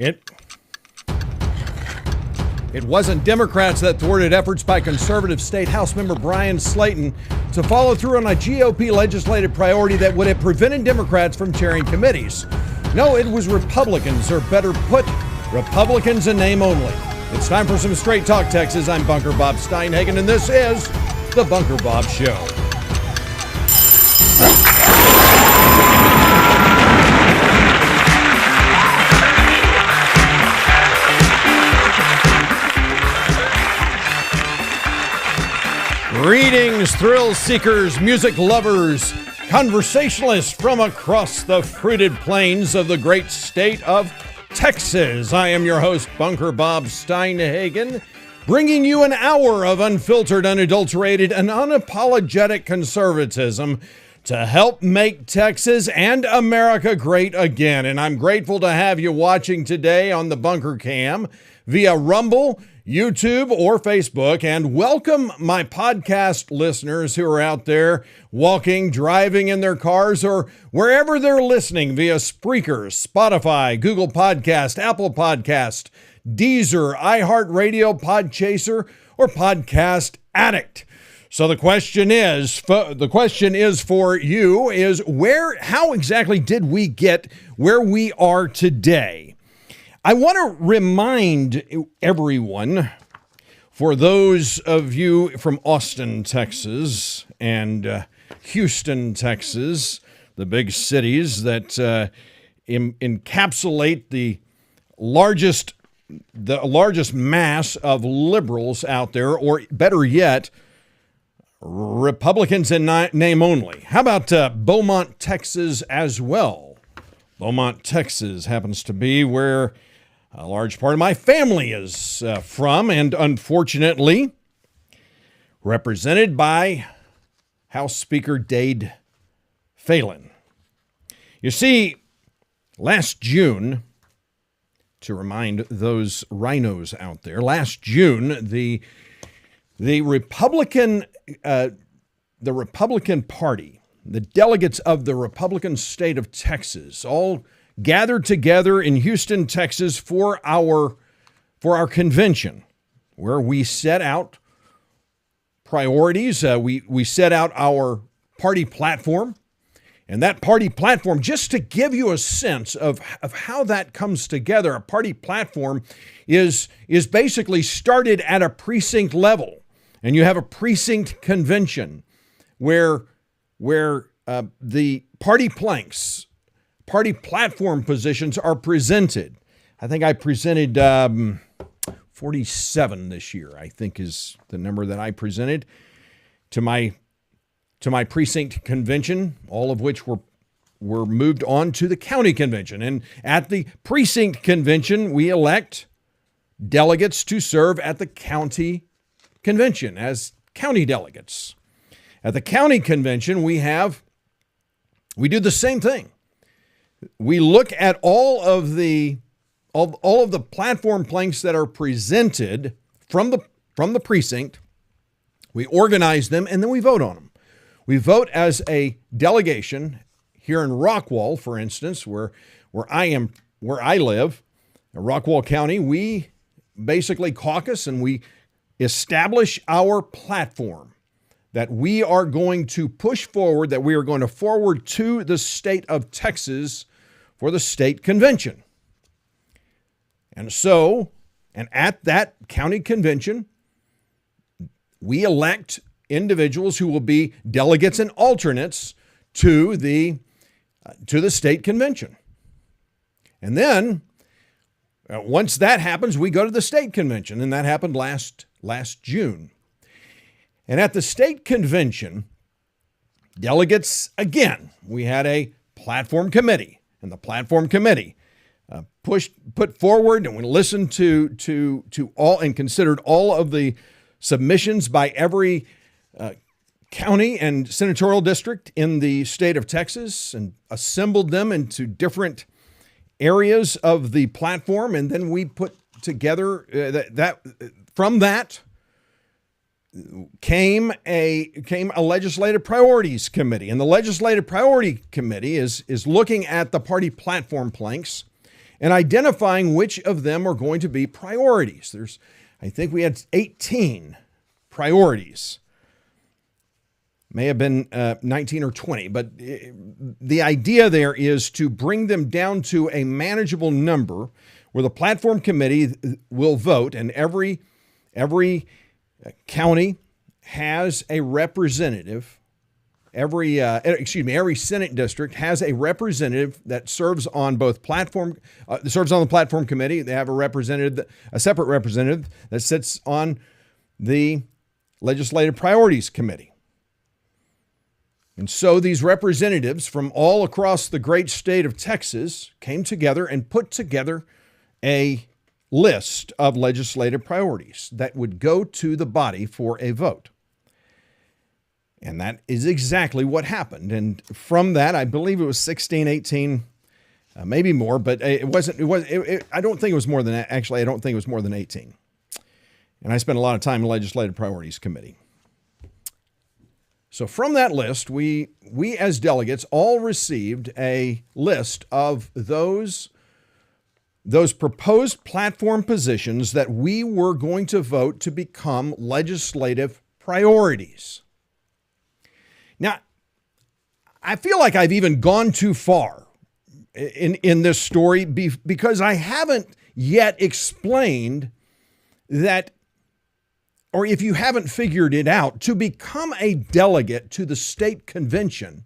It wasn't Democrats that thwarted efforts by conservative State House member Bryan Slaton to follow through on a GOP legislative priority that would have prevented Democrats from chairing committees. No, it was Republicans, or better put, Republicans in name only. It's time for some Straight Talk, Texas. I'm Bunker Bob Steinhagen, and this is The Bunker Bob Show. Greetings, thrill seekers, music lovers, conversationalists from across the fruited plains of the great state of Texas. I am your host, Bunker Bob Steinhagen, bringing you an hour of unfiltered, unadulterated, and unapologetic conservatism to help make Texas and America great again. And I'm grateful to have you watching today on the Bunker Cam via Rumble, YouTube, or Facebook, and welcome my podcast listeners who are out there walking, driving in their cars, or wherever they're listening via Spreaker, Spotify, Google Podcast, Apple Podcast, Deezer, iHeartRadio, Podchaser, or Podcast Addict. So the question is for you is how exactly did we get where we are today? I want to remind everyone, for those of you from Austin, Texas, and Houston, Texas, the big cities that encapsulate the largest mass of liberals out there, or better yet, Republicans in name only. How about Beaumont, Texas as well? Beaumont, Texas happens to be where a large part of my family is from, and unfortunately represented by House Speaker Dade Phelan. You see, last June, to remind those rhinos out there, last June, the Republican Party, the delegates of the Republican state of Texas, all gathered together in Houston, Texas for our convention, where we set out priorities. We set out our party platform, and that party platform, just to give you a sense of how that comes together, a party platform is basically started at a precinct level, and you have a precinct convention where the party planks, party platform positions are presented. I think I presented 47 this year, I think is the number that I presented to my precinct convention, all of which were moved on to the county convention. And at the precinct convention, we elect delegates to serve at the county convention as county delegates. At the county convention, we do the same thing. We look at all of the platform planks that are presented from the precinct. We organize them, and then we vote on them. We vote as a delegation here in Rockwall, for instance, where I live, in Rockwall County. We basically caucus and we establish our platform that we are going to push forward, that we are going to forward to the state of Texas for the state convention. And at that county convention, we elect individuals who will be delegates and alternates to the state convention. And then once that happens, we go to the state convention, and that happened last June. And at the state convention, delegates, again, we had a platform committee, and the platform committee put forward, and we listened to all and considered all of the submissions by every county and senatorial district in the state of Texas, and assembled them into different areas of the platform. And then we put together from that came a legislative priorities committee. And the legislative priority committee is looking at the party platform planks and identifying which of them are going to be priorities. I think we had 18 priorities. May have been 19 or 20, but the idea there is to bring them down to a manageable number where the platform committee will vote, and every county has a representative. Every Senate district has a representative that serves on both serves on the platform committee. They have a separate representative that sits on the legislative priorities committee. And so these representatives from all across the great state of Texas came together and put together a list of legislative priorities that would go to the body for a vote. And that is exactly what happened. And from that, I believe it was 16, 18, maybe more, but I don't think it was more than 18. And I spent a lot of time in the Legislative Priorities Committee. So from that list, we as delegates all received a list of those proposed platform positions that we were going to vote to become legislative priorities. Now, I feel like I've even gone too far in this story because I haven't yet explained that, or if you haven't figured it out, to become a delegate to the state convention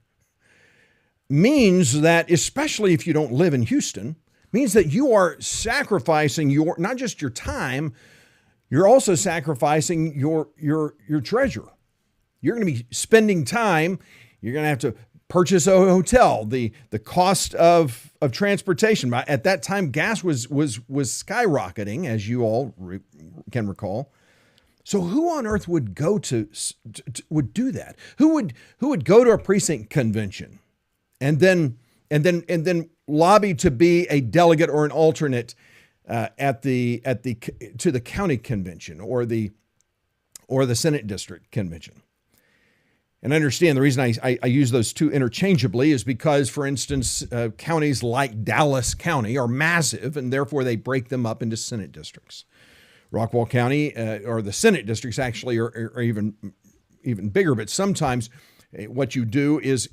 means that, especially if you don't live in Houston, means that you are sacrificing not just your time, you're also sacrificing your treasure. You're going to be spending time. You're going to have to purchase a hotel. The cost of transportation. At that time, gas was skyrocketing, as you all can recall. So who on earth would would do that? Who would go to a precinct convention and then lobby to be a delegate or an alternate to the county convention or the Senate district convention? And I understand the reason I use those two interchangeably is because, for instance, counties like Dallas County are massive, and therefore they break them up into Senate districts. Rockwall County, or the Senate districts actually are even bigger, but sometimes what you do is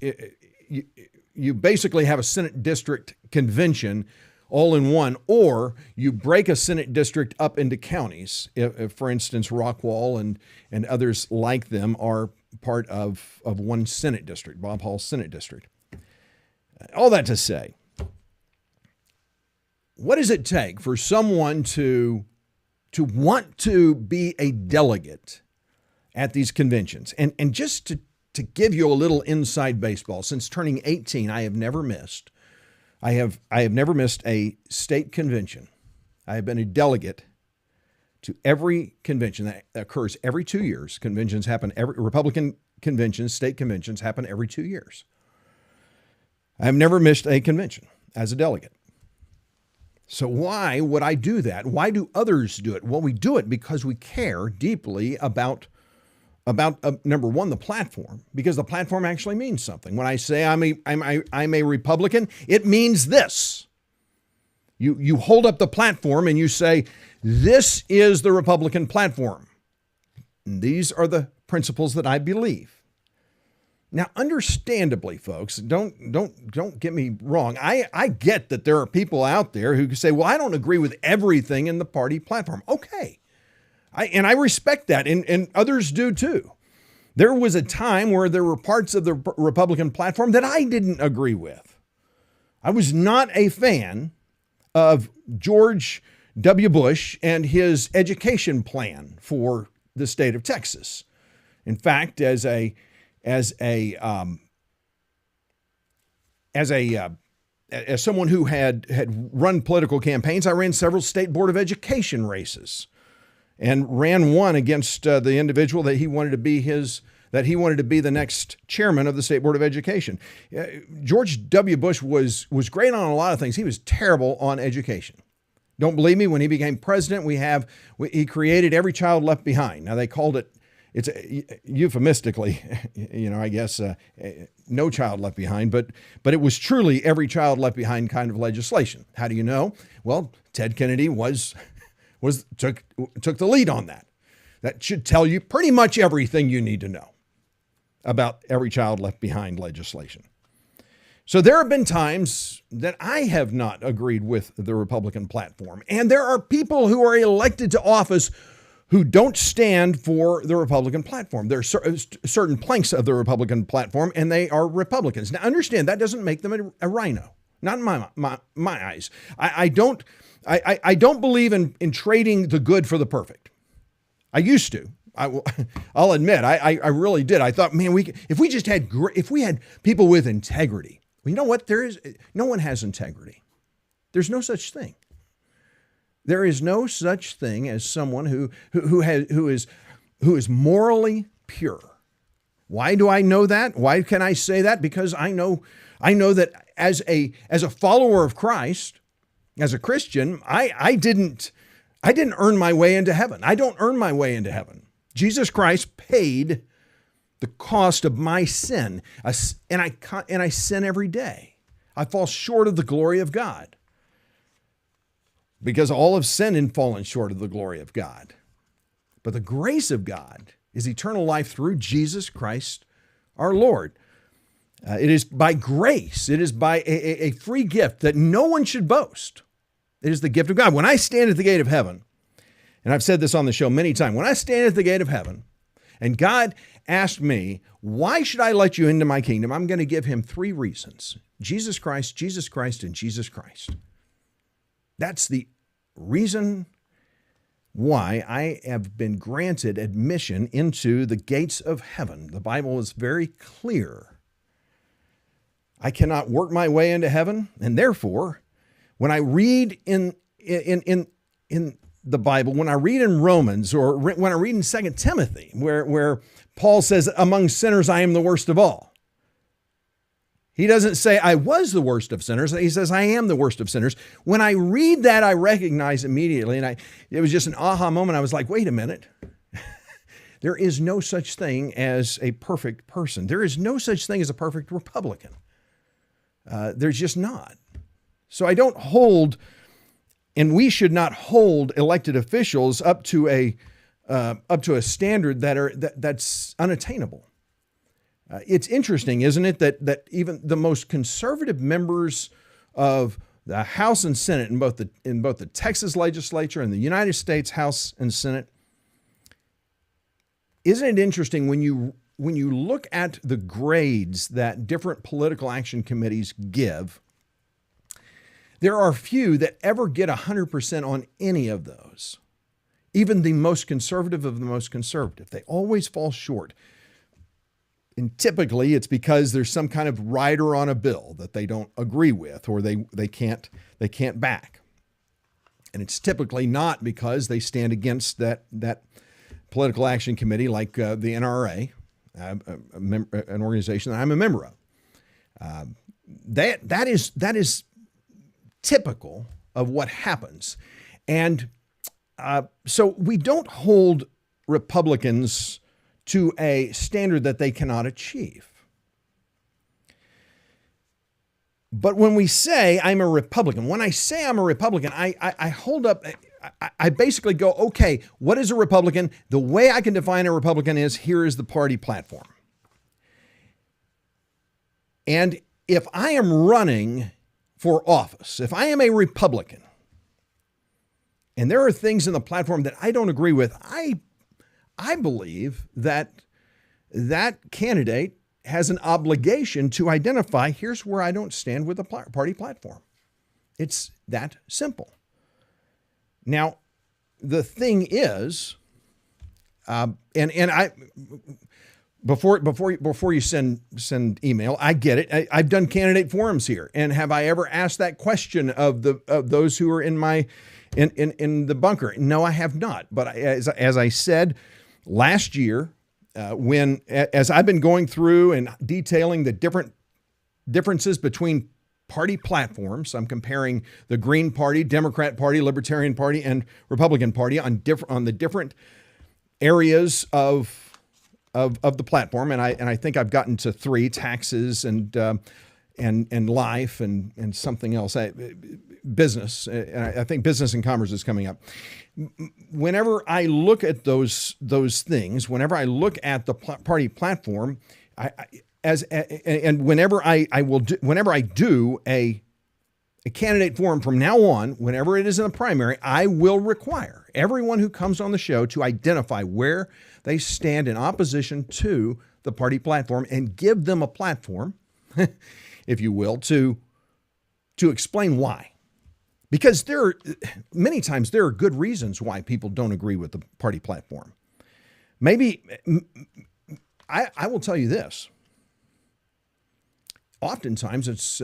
you basically have a Senate district convention all in one, or you break a Senate district up into counties. If for instance, Rockwall and others like them are part of one Senate district, Bob Hall's Senate district. All that to say, what does it take for someone to want to be a delegate at these conventions? And just to give you a little inside baseball, since turning 18, I have never missed a state convention. I have been a delegate to every convention that occurs every 2 years. Conventions happen Republican conventions, state conventions happen every 2 years. I have never missed a convention as a delegate. So why would I do that? Why do others do it? Well, we do it because we care deeply about number one, the platform, because the platform actually means something. When I say I'm a Republican, it means this. You hold up the platform and you say, this is the Republican platform. And these are the principles that I believe. Now, understandably, folks, don't get me wrong. I get that there are people out there who say, well, I don't agree with everything in the party platform. Okay. I respect that, and others do too. There was a time where there were parts of the Republican platform that I didn't agree with. I was not a fan of George W. Bush and his education plan for the state of Texas. In fact, as someone who had run political campaigns, I ran several state board of education races, and ran one against the individual that he wanted to be the next chairman of the State Board of Education. George W. Bush was great on a lot of things. He was terrible on education. Don't believe me? When he became president, he created Every Child Left Behind. Now they called it it's euphemistically, I guess, no child left behind, but it was truly every child left behind kind of legislation. How do you know? Well, Ted Kennedy took the lead on that. That should tell you pretty much everything you need to know about every child left behind legislation. So there have been times that I have not agreed with the Republican platform, and there are people who are elected to office who don't stand for the Republican platform. There are certain planks of the Republican platform, and they are Republicans. Now, understand, that doesn't make them a rhino. Not in my eyes. I don't believe in trading the good for the perfect. I used to. I'll admit, I really did. I thought, man, if we had people with integrity. Well, you know what? No one has integrity. There's no such thing. There is no such thing as someone who is morally pure. Why do I know that? Why can I say that? Because I know that as a follower of Christ, as a Christian, I didn't earn my way into heaven. I don't earn my way into heaven. Jesus Christ paid the cost of my sin, and I sin every day. I fall short of the glory of God, because all have sinned and fallen short of the glory of God. But the grace of God is eternal life through Jesus Christ our Lord. It is by grace. It is by a free gift that no one should boast. It is the gift of God. When I stand at the gate of heaven, and I've said this on the show many times, when I stand at the gate of heaven and God asked me, why should I let you into my kingdom? I'm going to give him 3 reasons. Jesus Christ, Jesus Christ, and Jesus Christ. That's the reason why I have been granted admission into the gates of heaven. The Bible is very clear. I cannot work my way into heaven, and therefore, when I read in the Bible, when I read in Romans, or when I read in 2 Timothy, where Paul says, among sinners, I am the worst of all. He doesn't say I was the worst of sinners. He says I am the worst of sinners. When I read that, I recognize immediately, and it was just an aha moment. I was like, wait a minute. There is no such thing as a perfect person. There is no such thing as a perfect Republican. There's just not. So I don't hold, and we should not hold elected officials up to a standard that's unattainable. It's interesting, isn't it, that even the most conservative members of the House and Senate in both the Texas legislature and the United States House and Senate, isn't it interesting when you look at the grades that different political action committees give? There are few that ever get 100% on any of those. Even the most conservative of the most conservative, they always fall short. And typically it's because there's some kind of rider on a bill that they don't agree with, or they can't back. And it's typically not because they stand against that political action committee like the NRA, an organization that I'm a member of. That is typical of what happens. And so we don't hold Republicans to a standard that they cannot achieve. But when we say I'm a Republican, when I say I'm a Republican, I hold up, I basically go, okay, what is a Republican? The way I can define a Republican is, here is the party platform. And if I am running for office, if I am a Republican, and there are things in the platform that I don't agree with, I believe that candidate has an obligation to identify, here's where I don't stand with the party platform. It's that simple. Now, the thing is, before you send email, I get it. I've done candidate forums here, and have I ever asked that question of those who are in the bunker? No, I have not. But as I said last year, as I've been going through and detailing the different differences between party platforms, I'm comparing the Green Party, Democrat Party, Libertarian Party, and Republican Party on the different areas of of the platform, and I think I've gotten to 3: taxes and life and something else, business. And I think business and commerce is coming up. Whenever I look at those things, whenever I look at the party platform, whenever I do a candidate forum from now on, whenever it is in a primary, I will require everyone who comes on the show to identify where they stand in opposition to the party platform and give them a platform, if you will, to explain why. Because many times there are good reasons why people don't agree with the party platform. Maybe, I will tell you this. Oftentimes it's,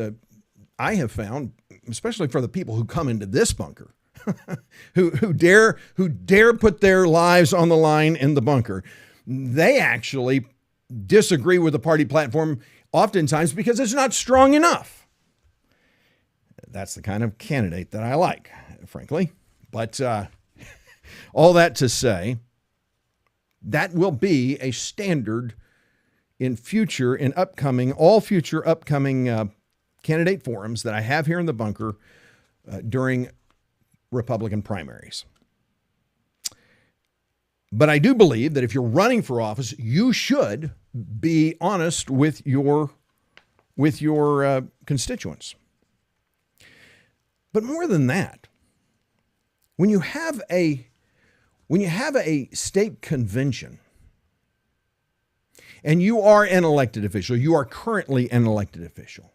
I have found, especially for the people who come into this bunker, who dare put their lives on the line in the bunker, they actually disagree with the party platform oftentimes because it's not strong enough. That's the kind of candidate that I like, frankly. But all that to say, that will be a standard in all future upcoming candidate forums that I have here in the bunker during Republican primaries. But I do believe that if you're running for office, you should be honest with your constituents. But more than that, when you have a state convention and you are an elected official, you are currently an elected official,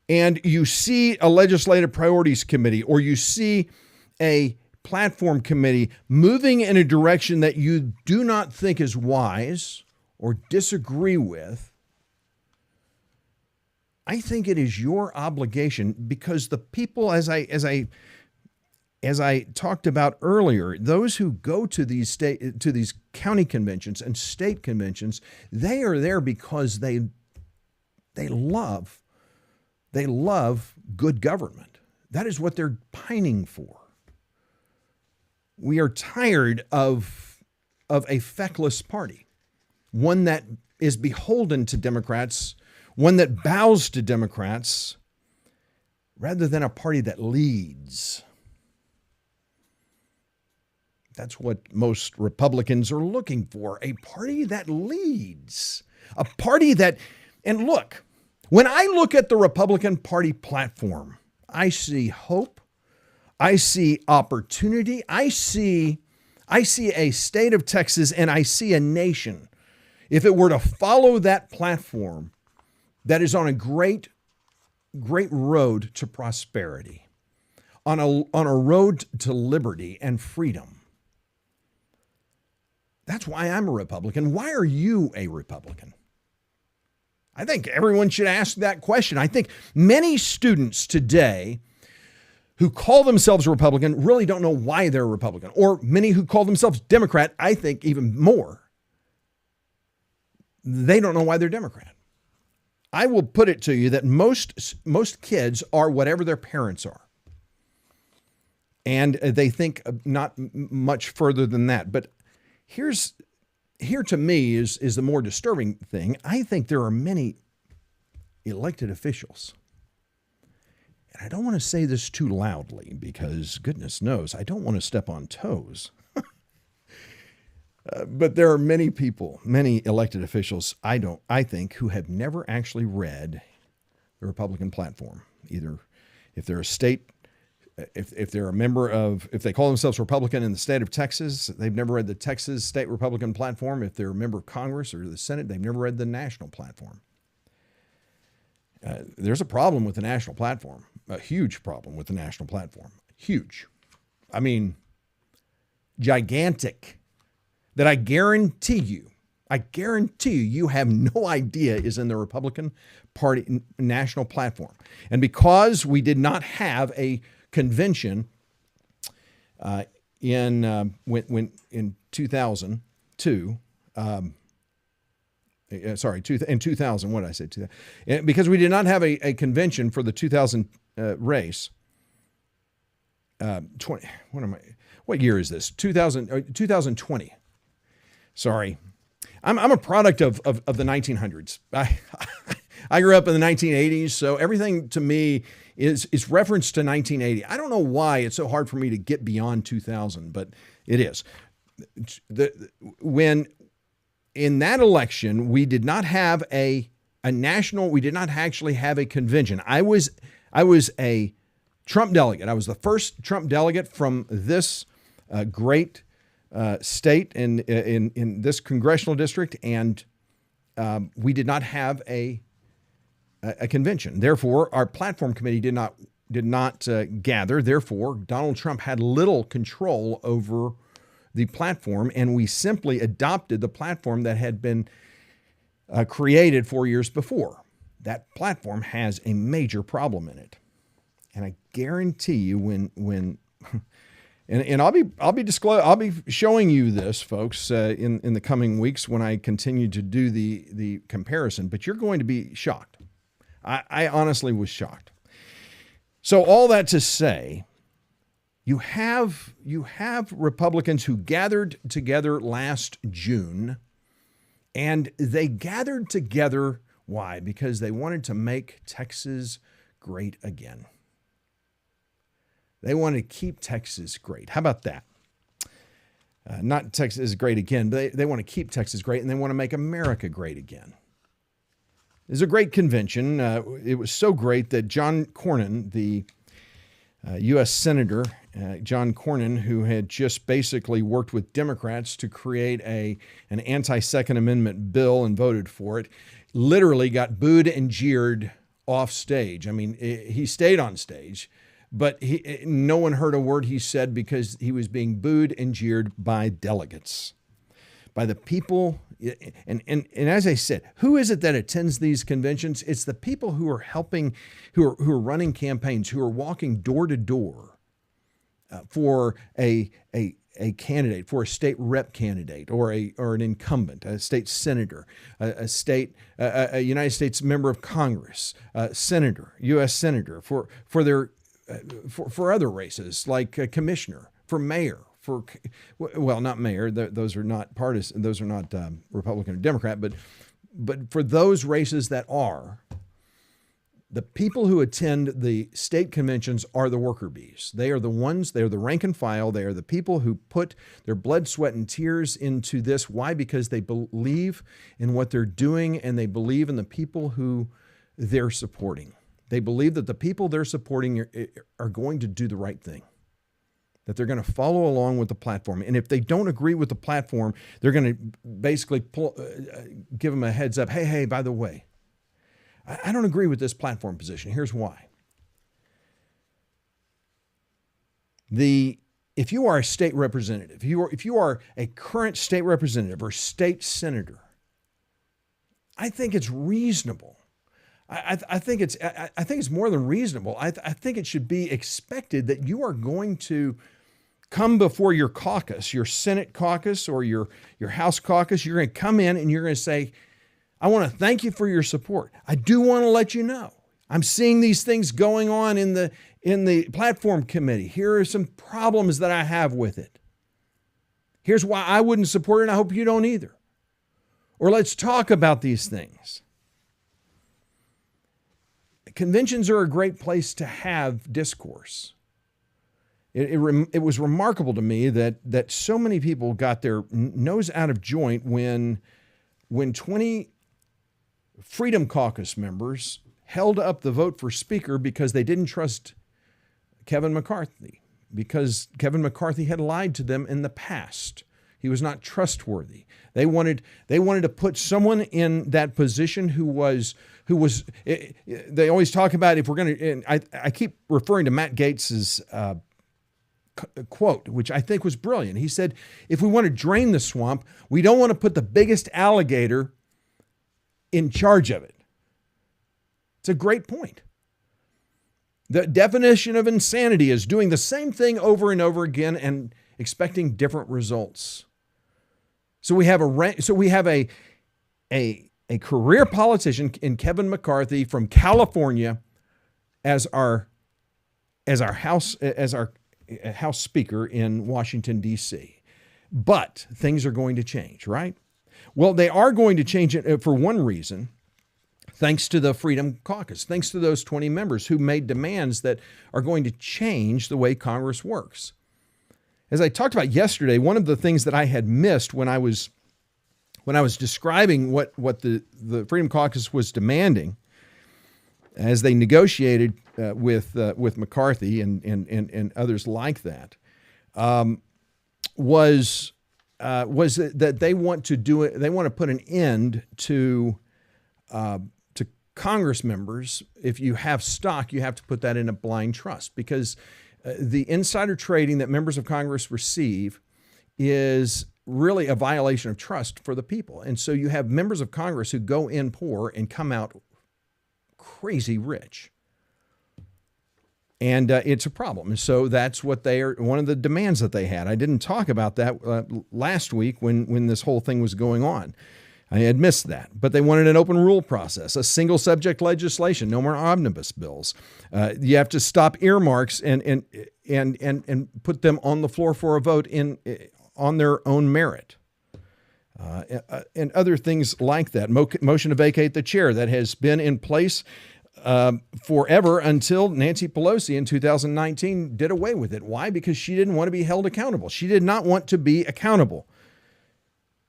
and you see a legislative priorities committee or you see a platform committee moving in a direction that you do not think is wise or disagree with, I think it is your obligation, because the people, as I talked about earlier, those who go to these county conventions and state conventions, they are there because they love good government. That is what they're pining for. We are tired of a feckless party, one that is beholden to Democrats, one that bows to Democrats, rather than a party that leads. That's what most Republicans are looking for, a party that leads, a party that, and look, when I look at the Republican Party platform, I see hope, I see opportunity, I see a state of Texas, and I see a nation, if it were to follow that platform, that is on a great road to prosperity, on a road to liberty and freedom. That's why I'm a Republican. Why are you a Republican? I think everyone should ask that question. I think many students today who call themselves Republican really don't know why they're a Republican, or many who call themselves Democrat, I think even more, they don't know why they're Democrat. I will put it to you that most kids are whatever their parents are. And they think not much further than that. But here to me is the more disturbing thing. I think there are many elected officials. And I don't want to say this too loudly because goodness knows I don't want to step on toes. But there are many people, many elected officials, I think, who have never actually read the Republican platform. Either if they're a state, if they're a member of, if they call themselves Republican in the state of Texas, they've never read the Texas State Republican platform. If they're a member of Congress or the Senate, they've never read the national platform. There's a problem with the national platform, a huge problem with the national platform. Huge. I mean, gigantic. That I guarantee you you have no idea is in the Republican Party national platform. And because we did not have a convention in 2002, in 2000, what did I say? Because we did not have a convention for the 2000 race. What year is this? 2020. Sorry, I'm a product of the 1900s. I grew up in the 1980s, so everything to me is referenced to 1980. I don't know why it's so hard for me to get beyond 2000, but it is. When in that election, we did not have a national, we did not actually have a convention. I was a Trump delegate. I was the first Trump delegate from this great state in this congressional district, and we did not have a convention. Therefore, our platform committee did not gather. Therefore, Donald Trump had little control over the platform, and we simply adopted the platform that had been created 4 years before. That platform has a major problem in it, and I guarantee you, when and I'll be showing you this, folks, in the coming weeks when I continue to do the comparison. But you're going to be shocked. I honestly was shocked. So all that to say, you have Republicans who gathered together last June, and they gathered together. Why? Because they wanted to make Texas great again. They want to keep Texas great. How about that? Not Texas is great again, but they want to keep Texas great, and they want to make America great again. It was a great convention. It was so great that John Cornyn, the U.S. Senator, John Cornyn, who had just basically worked with Democrats to create an anti-Second Amendment bill and voted for it, literally got booed and jeered off stage. I mean, he stayed on stage, but no one heard a word he said because he was being booed and jeered by delegates, by the people. And as I said, who is it that attends these conventions? It's the people who are helping, who are running campaigns, who are walking door to door for a candidate, for a state rep candidate, or an incumbent, a state senator, a United States member of Congress, senator, U.S. senator, for other races like a commissioner, for mayor. Not mayor. Those are not partisan. Those are not Republican or Democrat. But for those races that are, the people who attend the state conventions are the worker bees. They are the ones. They are the rank and file. They are the people who put their blood, sweat, and tears into this. Why? Because they believe in what they're doing, and they believe in the people who they're supporting. They believe that the people they're supporting are going to do the right thing, that they're going to follow along with the platform. And if they don't agree with the platform, they're going to basically give them a heads up. Hey, by the way, I don't agree with this platform position. Here's why. If you are a state representative, if you are a current state representative or state senator, I think it's reasonable. I think it's more than reasonable. I think it should be expected that you are going to come before your caucus, your Senate caucus or your House caucus. You're going to come in and you're going to say, I want to thank you for your support. I do want to let you know I'm seeing these things going on in the platform committee. Here are some problems that I have with it. Here's why I wouldn't support it, and I hope you don't either. Or let's talk about these things. Conventions are a great place to have discourse. It was remarkable to me that so many people got their nose out of joint when 20 Freedom Caucus members held up the vote for Speaker because they didn't trust Kevin McCarthy, because Kevin McCarthy had lied to them in the past. He was not trustworthy. They wanted to put someone in that position who was. They always talk about, if we're going to. I keep referring to Matt Gaetz's quote, which I think was brilliant. He said, "If we want to drain the swamp, we don't want to put the biggest alligator in charge of it." It's a great point. The definition of insanity is doing the same thing over and over again and expecting different results. So we have a career politician in Kevin McCarthy from California as our House Speaker in Washington, D.C. But things are going to change, right? Well, they are going to change it for one reason, thanks to the Freedom Caucus, thanks to those 20 members who made demands that are going to change the way Congress works. As I talked about yesterday, one of the things that I had missed when I was describing what the Freedom Caucus was demanding as they negotiated with McCarthy and others like that, was that they want to do it. They want to put an end to Congress members. If you have stock, you have to put that in a blind trust, because the insider trading that members of Congress receive is really a violation of trust for the people. And so you have members of Congress who go in poor and come out crazy rich. And it's a problem. And so that's what one of the demands that they had. I didn't talk about that last week when this whole thing was going on. I had missed that. But they wanted an open rule process, a single subject legislation, no more omnibus bills. You have to stop earmarks and put them on the floor for a vote on their own merit. And other things like that. Motion to vacate the chair that has been in place forever until Nancy Pelosi in 2019 did away with it. Why? Because she didn't want to be held accountable. She did not want to be accountable.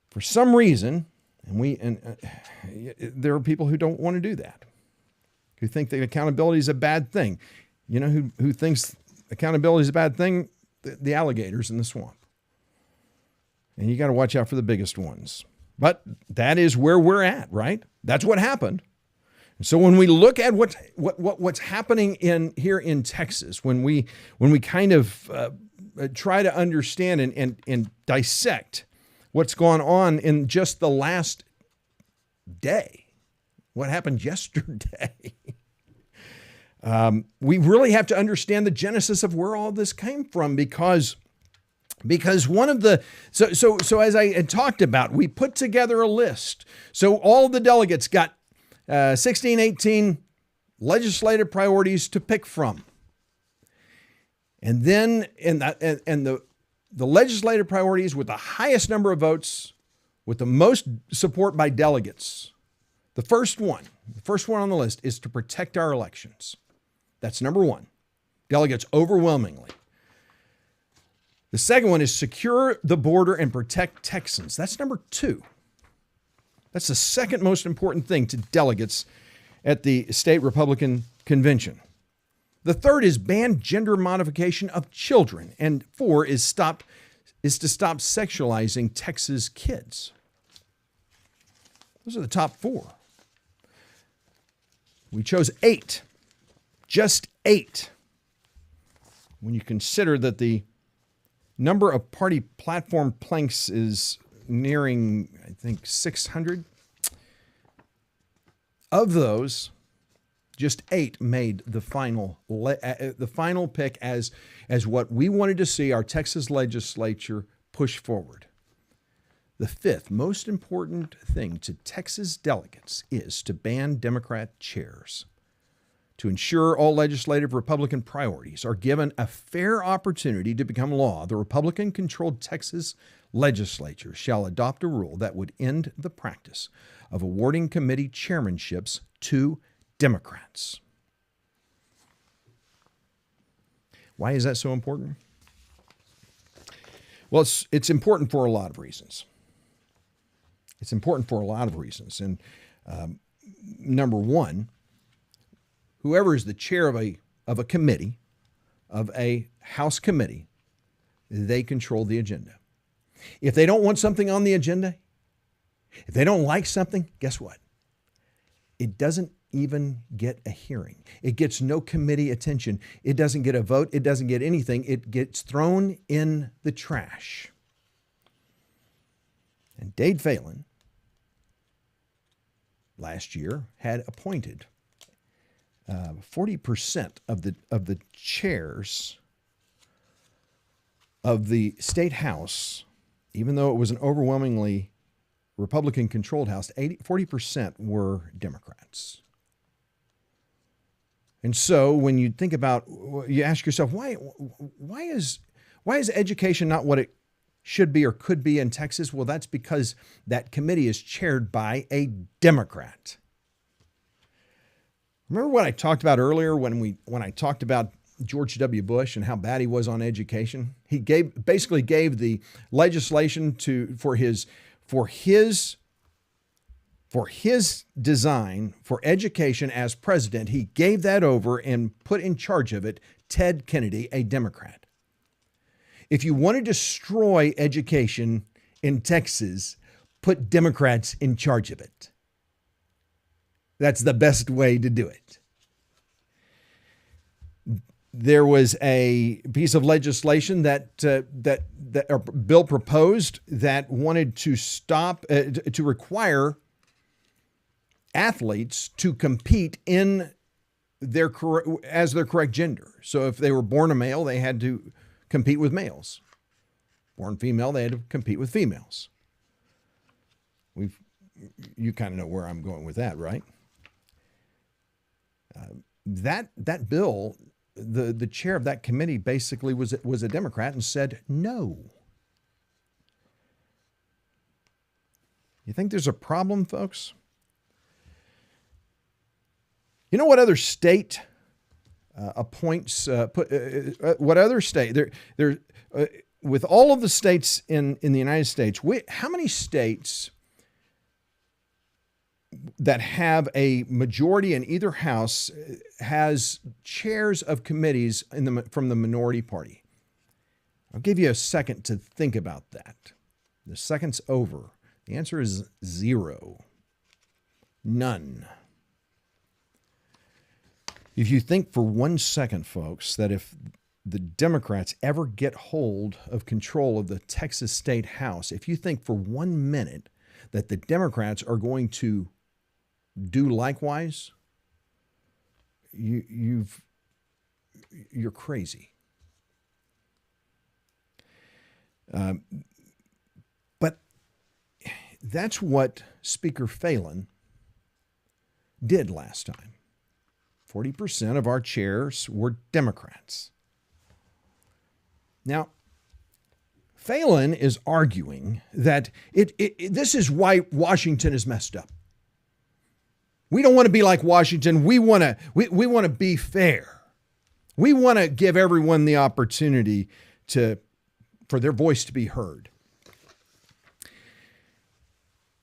For some reason, there are people who don't want to do that, who think that accountability is a bad thing. You know who thinks accountability is a bad thing? The alligators in the swamp. And you got to watch out for the biggest ones. But that is where we're at, right? That's what happened. So when we look at what's happening here in Texas, when we kind of try to understand and dissect what's gone on in just the last day, what happened yesterday, we really have to understand the genesis of where all this came from, because one of the so as I had talked about, we put together a list. So all the delegates got 16, 18 legislative priorities to pick from. And then the legislative priorities with the highest number of votes, with the most support by delegates, the first one on the list is to protect our elections. That's number one. Delegates overwhelmingly. The second one is secure the border and protect Texans. That's number two. That's the second most important thing to delegates at the state Republican convention. The third is ban gender modification of children. And four is to stop sexualizing Texas kids. Those are the top four. We chose 8, just 8. When you consider that the number of party platform planks is nearing, I think, 600. Of those, just 8 made the final pick as what we wanted to see our Texas legislature push forward. The fifth most important thing to Texas delegates is to ban Democrat chairs. To ensure all legislative Republican priorities are given a fair opportunity to become law, the Republican-controlled Texas legislature shall adopt a rule that would end the practice of awarding committee chairmanships to Democrats. Why is that so important? Well, it's important for a lot of reasons. And number one, whoever is the chair of a committee, of a House committee, they control the agenda. If they don't want something on the agenda, if they don't like something, guess what? It doesn't even get a hearing. It gets no committee attention. It doesn't get a vote. It doesn't get anything. It gets thrown in the trash. And Dade Phelan last year had appointed 40% of the chairs of the state house, even though it was an overwhelmingly Republican-controlled house, 40% were Democrats. And so when you think about, you ask yourself, why is education not what it should be or could be in Texas? Well, that's because that committee is chaired by a Democrat. Remember what I talked about earlier when I talked about George W. Bush and how bad he was on education? He basically gave the legislation for his design for education as president. He gave that over and put in charge of it Ted Kennedy, a Democrat. If you want to destroy education in Texas, put Democrats in charge of it. That's the best way to do it. There was a piece of legislation that a bill proposed that wanted to to require athletes to compete in as their correct gender. So if they were born a male, they had to compete with males. Born female, they had to compete with females. You kind of know where I'm going with that, right? That bill, the chair of that committee basically was a Democrat and said no. You think there's a problem, folks? You know what other state appoints? What other state? With all of the states in the United States, how many states that have a majority in either house has chairs of committees from the minority party? I'll give you a second to think about that. The second's over. The answer is 0. None. If you think for 1 second, folks, that if the Democrats ever get hold of control of the Texas State House, if you think for 1 minute that the Democrats are going to do likewise, you're crazy. But that's what Speaker Phelan did last time. 40% of our chairs were Democrats. Now, Phelan is arguing that this is why Washington is messed up. We don't want to be like Washington. We want to be fair. We want to give everyone the opportunity for their voice to be heard.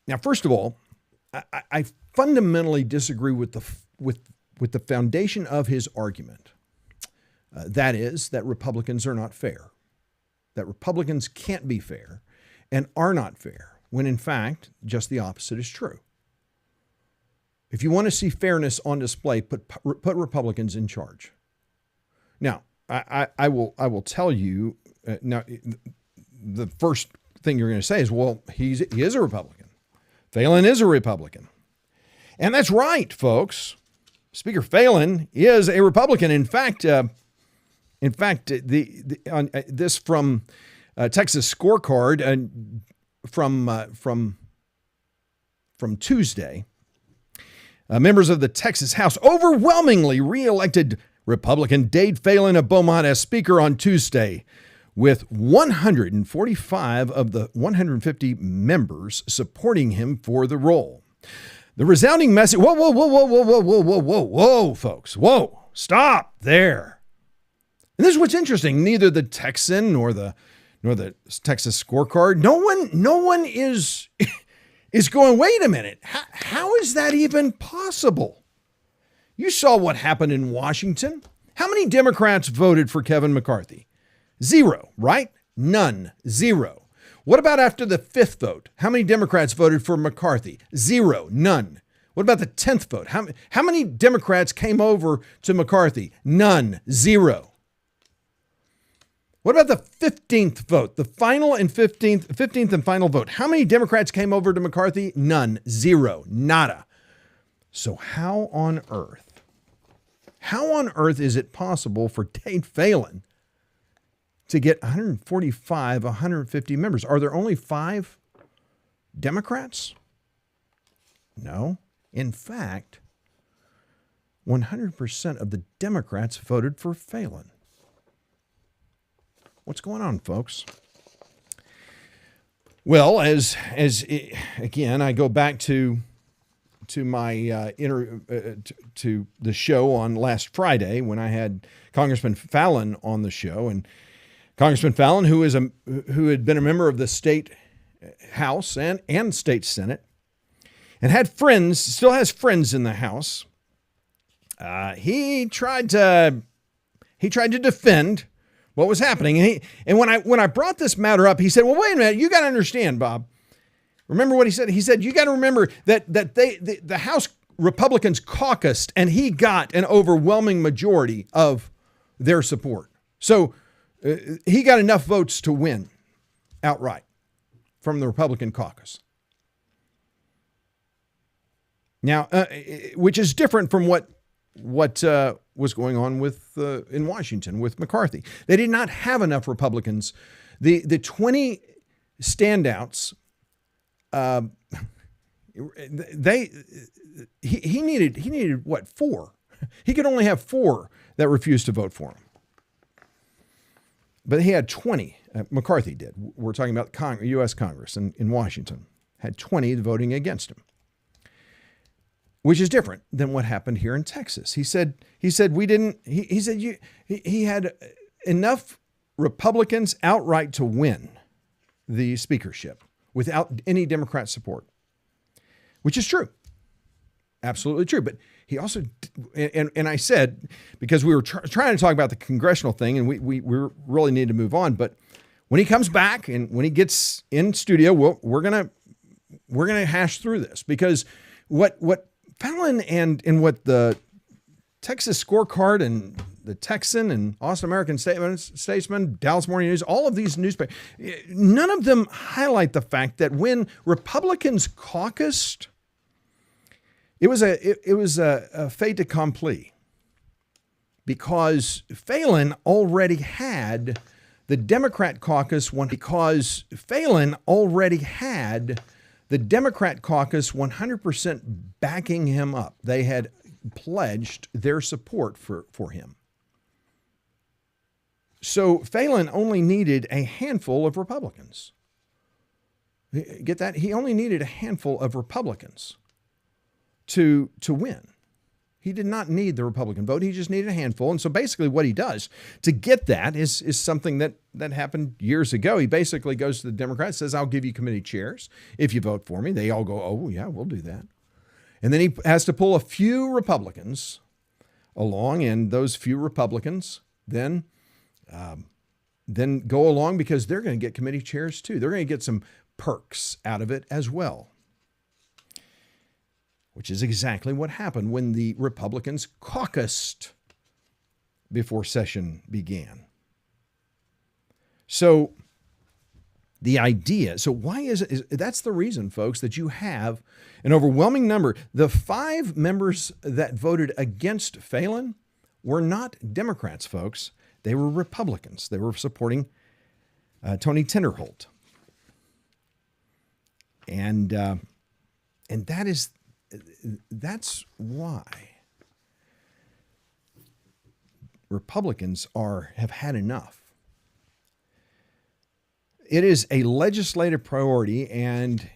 Now, first of all, I fundamentally disagree with the foundation of his argument. That is that Republicans are not fair, that Republicans can't be fair and are not fair, when in fact, just the opposite is true. If you want to see fairness on display, put Republicans in charge. Now, I will tell you, now, the first thing you're going to say is, well, he is a Republican. Phelan is a Republican. And that's right, folks. Speaker Phelan is a Republican. In fact, this from Texas Scorecard from Tuesday, members of the Texas House overwhelmingly reelected Republican Dade Phelan of Beaumont as Speaker on Tuesday, with 145 of the 150 members supporting him for the role. The resounding message, whoa, folks, whoa, stop there. And this is what's interesting. Neither the Texan nor the Texas Scorecard, no one is going, wait a minute, how is that even possible? You saw what happened in Washington. How many Democrats voted for Kevin McCarthy? 0, right? None. 0. What about after the 5th vote? How many Democrats voted for McCarthy? 0. None. What about the 10th vote? How many Democrats came over to McCarthy? None. 0. What about the 15th vote? The final and 15th and final vote. How many Democrats came over to McCarthy? None. 0. Nada. So how on earth is it possible for Dade Phelan to get 145, 150 members? Are there only 5 Democrats? No. In fact, 100% of the Democrats voted for Phelan. What's going on, folks? Well, as again, I go back to my to the show on last Friday when I had Congressman Phelan on the show, and Congressman Phelan, who had been a member of the state House and state Senate, and had friends, still has friends in the House. He tried to defend what was happening, and when I brought this matter up, he said, "Well, wait a minute, you got to understand, Bob." Remember what he said? He said, "You got to remember that the House Republicans caucused, and he got an overwhelming majority of their support. So he got enough votes to win outright from the Republican caucus." Now, which is different from what was going on with in Washington with McCarthy. They did not have enough Republicans. The 20 standouts. He needed what, 4? He could only have 4 that refused to vote for him. But he had 20. McCarthy did. We're talking about U.S. Congress in Washington had 20 voting against him, which is different than what happened here in Texas. He said we didn't. He said he had enough Republicans outright to win the speakership without any Democrat support, which is true. Absolutely true. But he also, and I said, because we were trying to talk about the congressional thing and we really need to move on. But when he comes back and when he gets in studio, we're going to hash through this, because what Phelan and what the Texas Scorecard and the Texan and Austin American Statesman, Dallas Morning News, all of these newspapers, none of them highlight the fact that when Republicans caucused, it was a fait accompli, because Phelan already had the Democrat caucus 100% backing him up. They had pledged their support for him. So Phelan only needed a handful of Republicans. Get that? He only needed a handful of Republicans to win. He did not need the Republican vote. He just needed a handful. And so basically what he does to get that is something that happened years ago. He basically goes to the Democrats, says, "I'll give you committee chairs if you vote for me." They all go, "Oh, yeah, we'll do that." And then he has to pull a few Republicans along, and those few Republicans then go along because they're going to get committee chairs too. They're going to get some perks out of it as well, which is exactly what happened when the Republicans caucused before session began. So the idea, so why is that's the reason, folks, that you have an overwhelming number. The 5 members that voted against Phelan were not Democrats, folks. They were Republicans. They were supporting Tony Tenderholt. And that's why Republicans have had enough. It is a legislative priority, and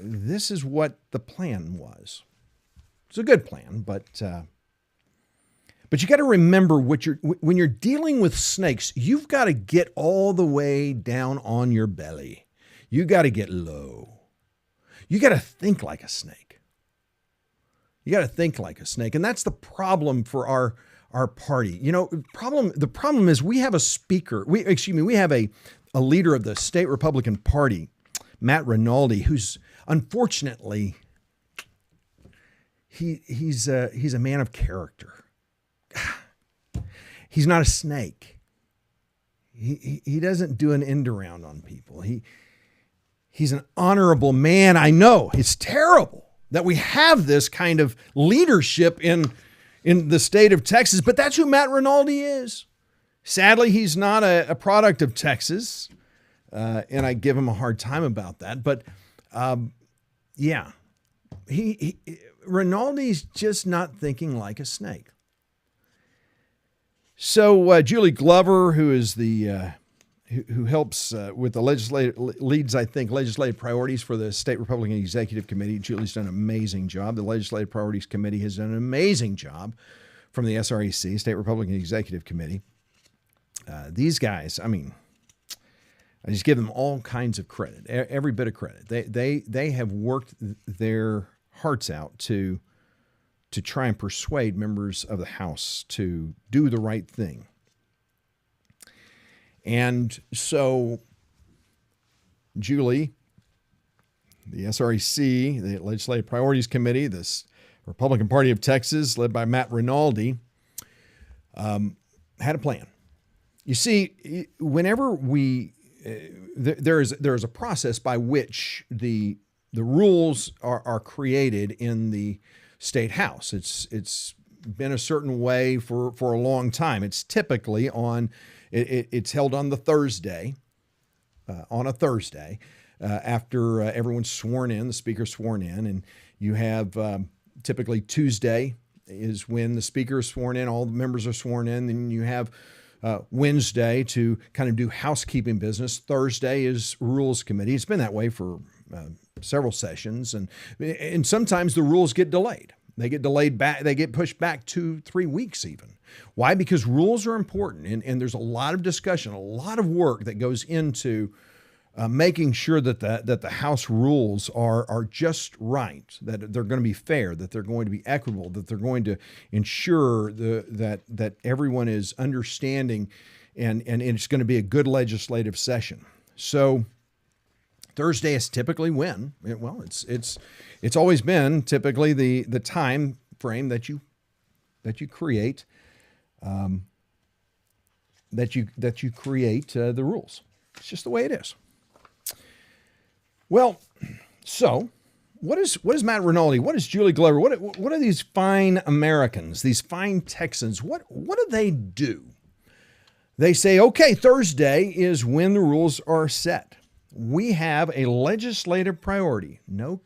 this is what the plan was. It's a good plan, but you got to remember when you're dealing with snakes, you've got to get all the way down on your belly. You got to get low. You got to think like a snake. You got to think like a snake. And that's the problem for our party. You know, the problem is we have a speaker. We have a leader of the state Republican Party, Matt Rinaldi, who's unfortunately, he's a man of character. He's not a snake. He doesn't do an end around on people. He's an honorable man. I know it's terrible that we have this kind of leadership in the state of Texas, but that's who Matt Rinaldi is. Sadly, he's not a product of Texas, and I give him a hard time about that. But Rinaldi's just not thinking like a snake. So Julie Glover, who is the who helps with the leads, I think, legislative priorities for the State Republican Executive Committee. Julie's done an amazing job. The Legislative Priorities Committee has done an amazing job from the SREC, State Republican Executive Committee. These guys, I mean, I just give them all kinds of credit, every bit of credit. They have worked their hearts out to try and persuade members of the House to do the right thing. And so Julie, the SREC, the Legislative Priorities Committee, this Republican Party of Texas, led by Matt Rinaldi, had a plan. You see, whenever there is a process by which the rules are created in the State House. It's been a certain way for a long time. It's typically it's held on the Thursday, after everyone's sworn in, the speaker's sworn in, and you have typically Tuesday is when the speaker is sworn in, all the members are sworn in, then you have Wednesday to kind of do housekeeping business. Thursday is Rules Committee. It's been that way for several sessions, and sometimes the rules get delayed. They get delayed back. They get pushed back 2-3 weeks even. Why? Because rules are important, and there's a lot of discussion, a lot of work that goes into making sure that the House rules are just right, that they're going to be fair, that they're going to be equitable, that they're going to ensure that everyone is understanding, and it's going to be a good legislative session. So Thursday is typically when, well, it's always been typically the time frame that you create that you create the rules. It's just the way it is. Well, so what is Matt Rinaldi? What is Julie Glover? What are these fine Americans, these fine Texans? What do they do? They say, okay, Thursday is when the rules are set. We have a legislative priority. No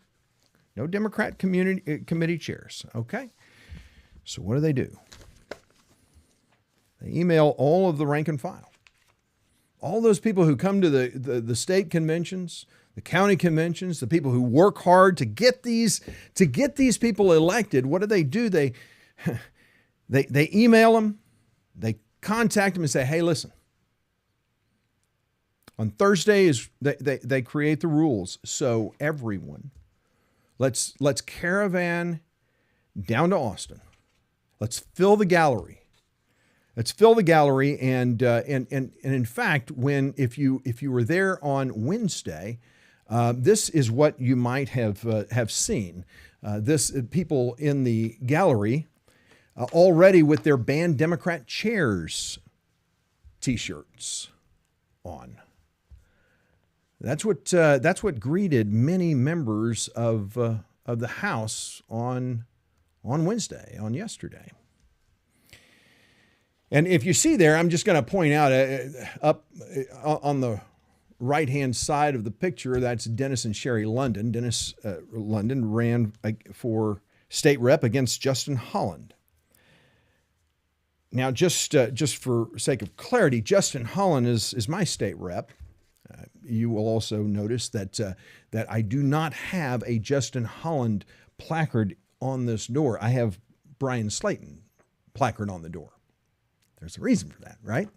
Democrat committee chairs. Okay. So what do? They email all of the rank and file. All those people who come to the state conventions, the county conventions, the people who work hard to get these people elected. What do? They email them, they contact them and say, hey, listen, on Thursday they create the rules. So everyone, let's caravan down to Austin. Let's fill the gallery. And in fact, if you were there on Wednesday, this is what you might have seen. People in the gallery already with their Ban Democrat Chairs T-shirts on. That's what greeted many members of the House on Wednesday, on yesterday. And if you see there, I'm just going to point out up on the right-hand side of the picture, that's Dennis and Sherry London. Dennis London ran for state rep against Justin Holland. Now, just for sake of clarity, Justin Holland is my state rep. You will also notice that I do not have a Justin Holland placard on this door. I have Bryan Slaton placard on the door. There's a reason for that, right?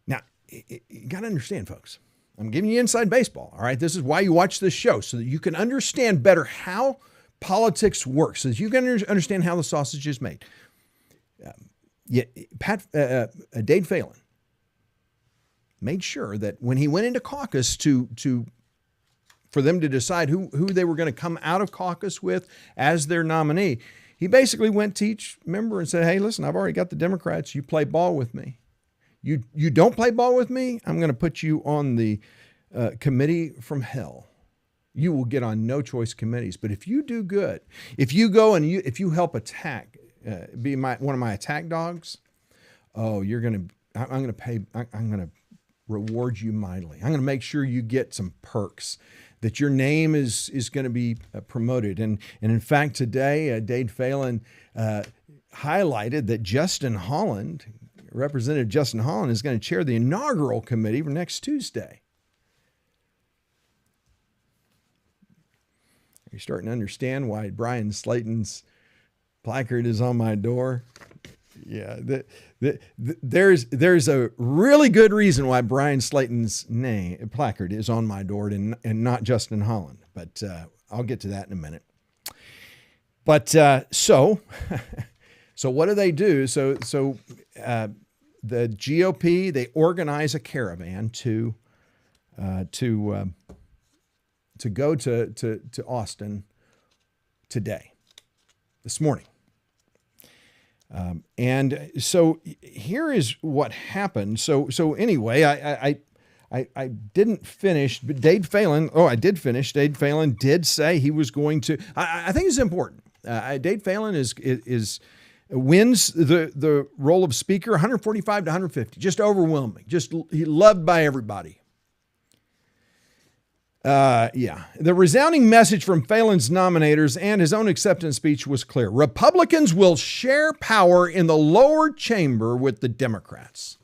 Now, you got to understand, folks. I'm giving you inside baseball, all right? This is why you watch this show, so that you can understand better how politics works, so that you can understand how the sausage is made. Dade Phelan made sure that when he went into caucus for them to decide who they were going to come out of caucus with as their nominee, he basically went to each member and said, hey, listen, I've already got the Democrats. You play ball with me. You don't play ball with me, I'm going to put you on the committee from hell. You will get on no choice committees. But if you do good, if you go and if you help attack, be one of my attack dogs, I'm going to reward you mightily. I'm going to make sure you get some perks, that your name is going to be promoted. And in fact, today, Dade Phelan highlighted that Justin Holland Representative Justin Holland is going to chair the inaugural committee for next Tuesday. You're starting to understand why Bryan Slaton's placard is on my door. Yeah, there's a really good reason why Bryan Slaton's placard is on my door and not Justin Holland. But I'll get to that in a minute. But so what do they do? So the GOP, they organize a caravan to go to Austin today, this morning. And so here is what happened. So anyway, I didn't finish, but Dade Phelan, I did finish. Dade Phelan did say he was going to, I think it's important. Dade Phelan wins the role of speaker, 145 to 150, just overwhelming, he loved by everybody. The resounding message from Phelan's nominators and his own acceptance speech was clear. Republicans will share power in the lower chamber with the Democrats.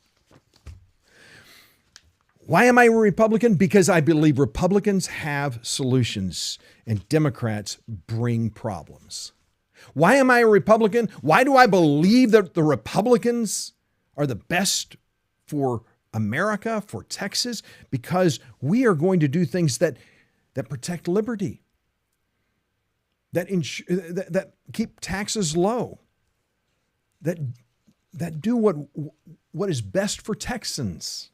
Why am I a Republican? Because I believe Republicans have solutions and Democrats bring problems. Why am I a Republican? Why do I believe that the Republicans are the best for America, for Texas? Because we are going to do things that protect liberty, that keep taxes low, that do what is best for Texans.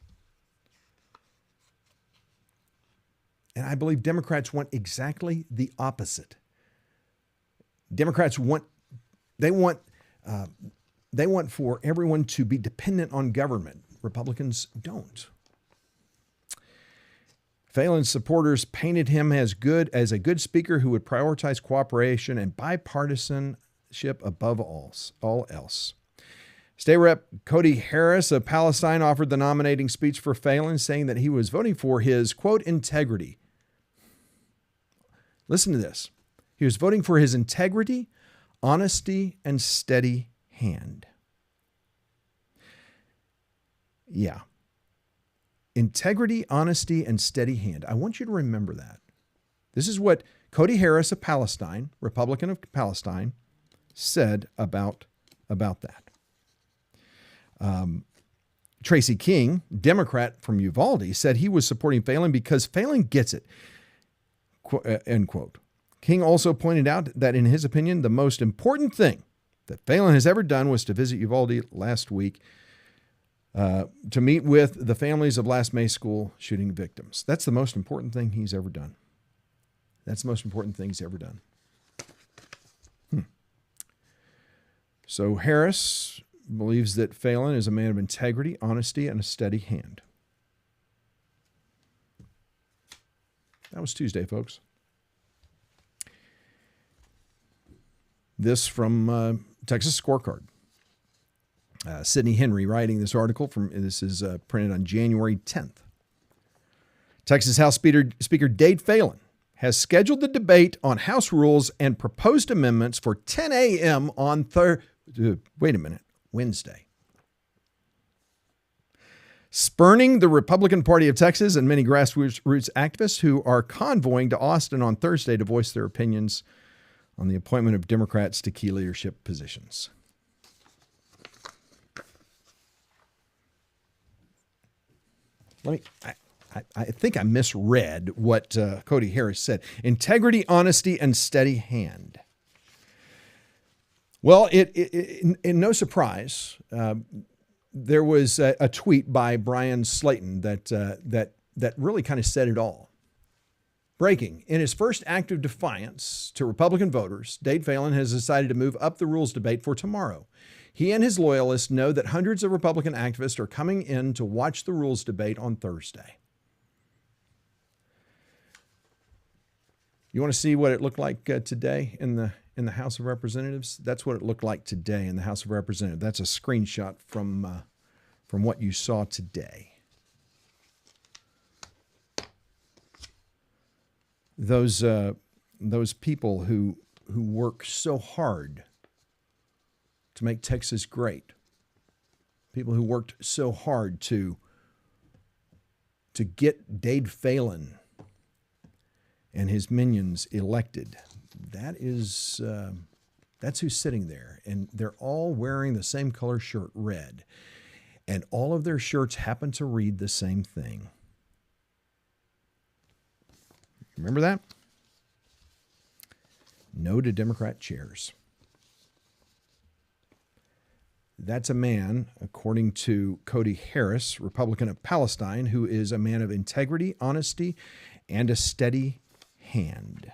And I believe Democrats want exactly the opposite. Democrats want for everyone to be dependent on government. Republicans don't. Phelan's supporters painted him as a good speaker who would prioritize cooperation and bipartisanship above all else. State Rep Cody Harris of Palestine offered the nominating speech for Phelan, saying that he was voting for his, quote, integrity. Listen to this. He was voting for his integrity, honesty, and steady hand. Yeah. Integrity, honesty, and steady hand. I want you to remember that. This is what Cody Harris of Palestine, Republican of Palestine, said about that. Tracy King, Democrat from Uvalde, said he was supporting Phelan because Phelan gets it, end quote. King also pointed out that, in his opinion, the most important thing that Phelan has ever done was to visit Uvalde last week to meet with the families of last May school shooting victims. That's the most important thing he's ever done. That's the most important thing he's ever done. So Harris believes that Phelan is a man of integrity, honesty, and a steady hand. That was Tuesday, folks. This from Texas Scorecard. Sidney Henry writing this article. This is printed on January 10th. Texas House Speaker Dade Phelan has scheduled the debate on House rules and proposed amendments for 10 a.m. on Wednesday. Spurning the Republican Party of Texas and many grassroots activists who are convoying to Austin on Thursday to voice their opinions on the appointment of Democrats to key leadership positions. I think I misread what Cody Harris said. Integrity, honesty, and steady hand. Well, in no surprise, there was a tweet by Bryan Slaton that really kind of said it all. Breaking. In his first act of defiance to Republican voters, Dade Phelan has decided to move up the rules debate for tomorrow. He and his loyalists know that hundreds of Republican activists are coming in to watch the rules debate on Thursday. You want to see what it looked like today in the House of Representatives? That's what it looked like today in the House of Representatives. That's a screenshot from what you saw today. Those people who work so hard to make Texas great. people who worked so hard to get Dade Phelan and his minions elected. That's who's sitting there. And they're all wearing the same color shirt, red. And all of their shirts happen to read the same thing. Remember that? No to Democrat chairs. That's a man, according to Cody Harris, Republican of Palestine, who is a man of integrity, honesty, and a steady hand.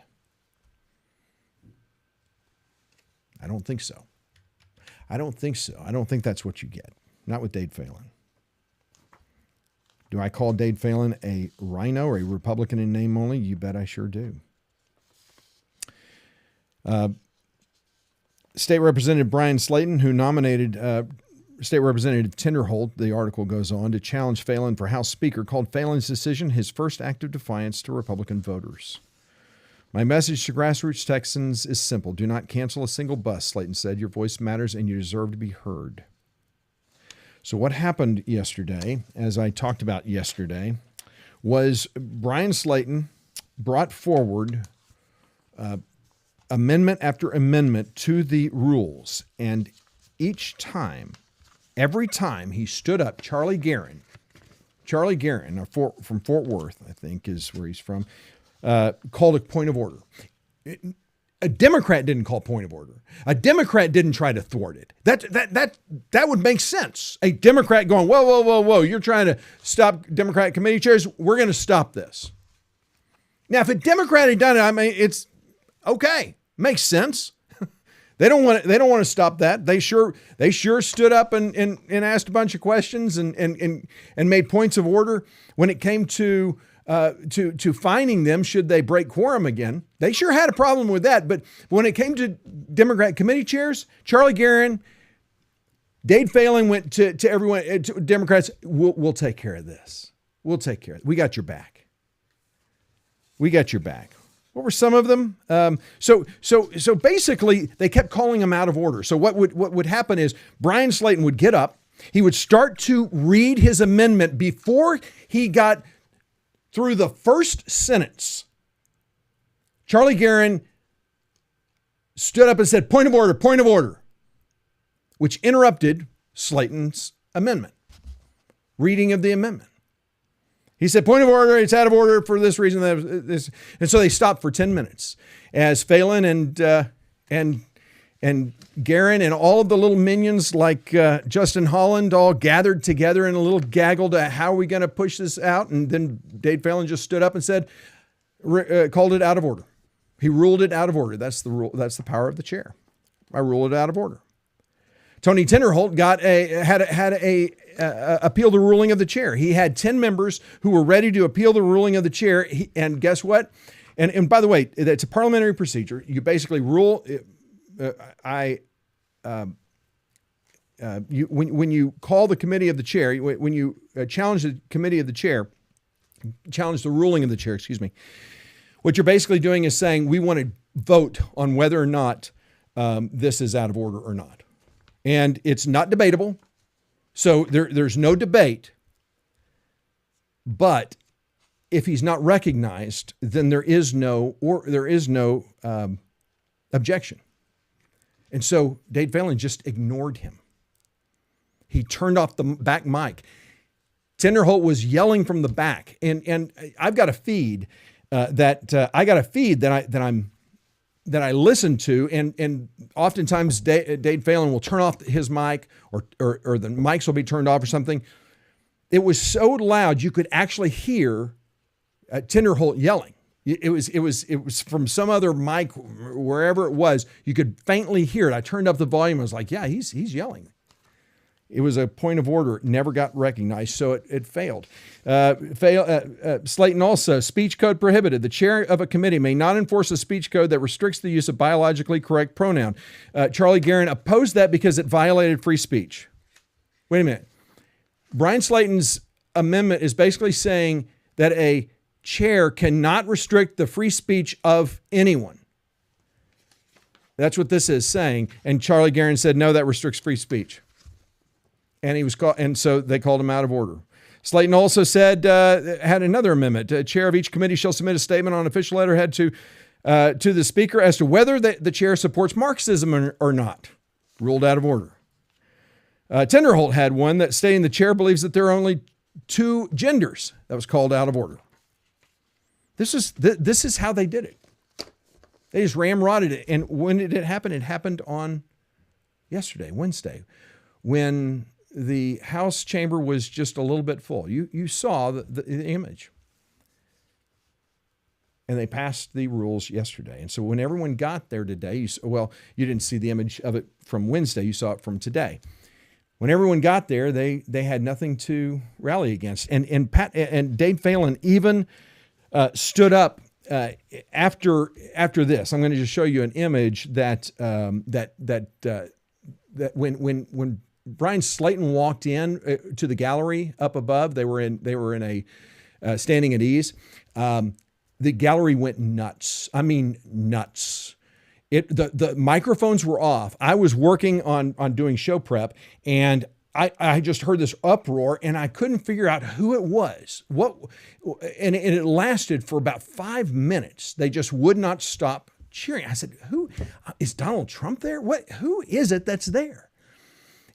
I don't think so. I don't think that's what you get. Not with Dade Phelan. Do I call Dade Phelan a rhino or a Republican in name only? You bet I sure do. State Representative Bryan Slaton, who nominated State Representative Tenderholt, the article goes on, to challenge Phelan for House Speaker, called Phelan's decision his first act of defiance to Republican voters. My message to grassroots Texans is simple. Do not cancel a single bus, Slaton said. Your voice matters and you deserve to be heard. So what happened yesterday, as I talked about yesterday, was Bryan Slaton brought forward amendment after amendment to the rules. And every time he stood up, Charle Geren, from Fort Worth, I think is where he's from, called a point of order. A Democrat didn't call point of order. A Democrat didn't try to thwart it. That would make sense. A Democrat going, whoa, you're trying to stop Democratic committee chairs. We're going to stop this. Now, if a Democrat had done it, I mean, it's okay. Makes sense. They don't want to stop that. They sure stood up and asked a bunch of questions and made points of order when it came to fining them should they break quorum again. They sure had a problem with that. But when it came to Democrat committee chairs, Charle Geren, Dade Phelan went to everyone, to Democrats, we'll take care of this. We'll take care of it. We got your back. What were some of them? So basically, they kept calling him out of order. So what would happen is Bryan Slaton would get up. He would start to read his amendment before he got through the first sentence. Charle Geren stood up and said, point of order, which interrupted Slaton's amendment, reading of the amendment. He said, point of order, it's out of order for this reason. And so they stopped for 10 minutes as Phelan and Geren and all of the little minions like Justin Holland all gathered together in a little gaggle to how are we going to push this out? And then Dade Phelan just stood up and said, called it out of order. He ruled it out of order. That's the rule. That's the power of the chair. I rule it out of order. Tony Tenderholt had a appeal the ruling of the chair. He had 10 members who were ready to appeal the ruling of the chair. And guess what? And by the way, it's a parliamentary procedure. You basically rule. When you call the committee of the chair, when you challenge the committee of the chair, challenge the ruling of the chair, what you're basically doing is saying we want to vote on whether or not this is out of order or not. And it's not debatable. So there's no debate. But if he's not recognized, then there is no objection. And so Dade Phelan just ignored him. He turned off the back mic. Tenderholt was yelling from the back, and I've got a feed that I listen to, and oftentimes Dade Phelan will turn off his mic, or the mics will be turned off or something. It was so loud you could actually hear Tenderholt yelling. It was from some other mic, wherever it was. You could faintly hear it. I turned up the volume. I was like, yeah, he's yelling. It was a point of order. It never got recognized, so it failed. Slaton also, speech code prohibited. The chair of a committee may not enforce a speech code that restricts the use of biologically correct pronoun. Charle Geren opposed that because it violated free speech. Wait a minute. Bryan Slaton's amendment is basically saying that a chair cannot restrict the free speech of anyone. That's what this is saying. And Charle Geren said, no, that restricts free speech. and he was called, and so they called him out of order. Slaton also said, had another amendment. Chair of each committee shall submit a statement on official letterhead to the speaker as to whether the chair supports Marxism or not. Ruled out of order. Tenderholt had one that stating the chair believes that there are only two genders. That was called out of order. This is how they did it. They just ramrodded it. And when did it happen? It happened on yesterday, Wednesday, when the House chamber was just a little bit full. You saw the image. And they passed the rules yesterday. And so when everyone got there today, you didn't see the image of it from Wednesday. You saw it from today. When everyone got there, they had nothing to rally against. And Dade Phelan even stood up after this. I'm going to just show you an image that when Bryan Slaton walked in to the gallery up above, they were in a standing at ease. The gallery went nuts. I mean, nuts. The microphones were off. I was working on doing show prep, and I just heard this uproar, and I couldn't figure out who it was. And it lasted for about 5 minutes. They just would not stop cheering. I said, "Who is Donald Trump there? Who is it that's there?"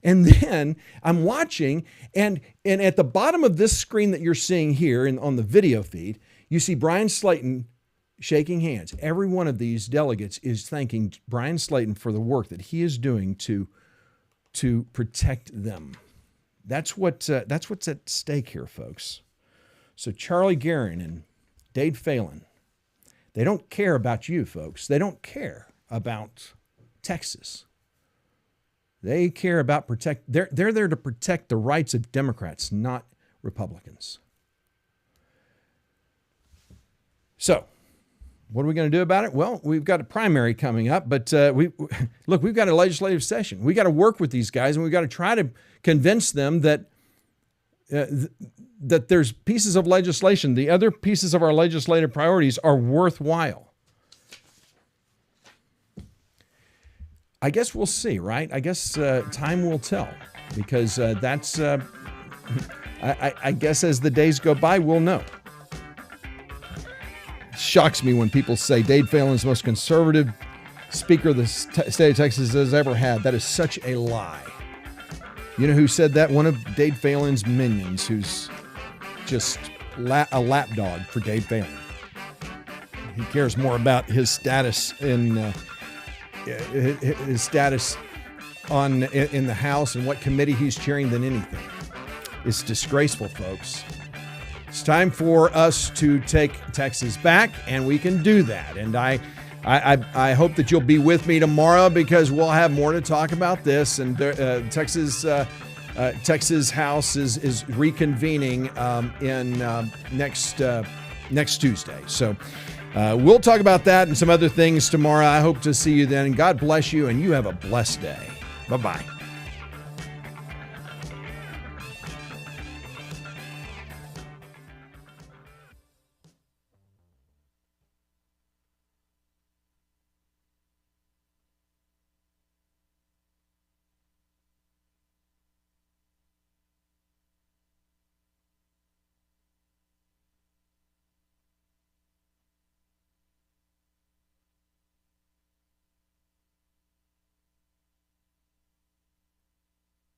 And then I'm watching, and at the bottom of this screen that you're seeing here on the video feed, you see Bryan Slaton shaking hands. Every one of these delegates is thanking Bryan Slaton for the work that he is doing to protect them. That's what's at stake here, folks. So Charle Geren and Dade Phelan, they don't care about you, folks. They don't care about Texas. They care about they're there to protect the rights of Democrats, not Republicans. So, what are we going to do about it? Well, we've got a primary coming up, but we've got a legislative session. We got to work with these guys, and we've got to try to convince them that there's pieces of legislation, the other pieces of our legislative priorities are worthwhile. I guess we'll see, right? I guess time will tell, because that's, I guess as the days go by, we'll know. Shocks me when people say Dade Phelan's the most conservative speaker the state of Texas has ever had. That is such a lie. You know who said that? One of Dade Phelan's minions, who's just a lapdog for Dade Phelan. He cares more about his status in the House and what committee he's chairing than anything. It's disgraceful, folks. It's time for us to take Texas back, and we can do that. And I hope that you'll be with me tomorrow, because we'll have more to talk about this. And Texas House is reconvening in next Tuesday. So we'll talk about that and some other things tomorrow. I hope to see you then. God bless you, and you have a blessed day. Bye-bye.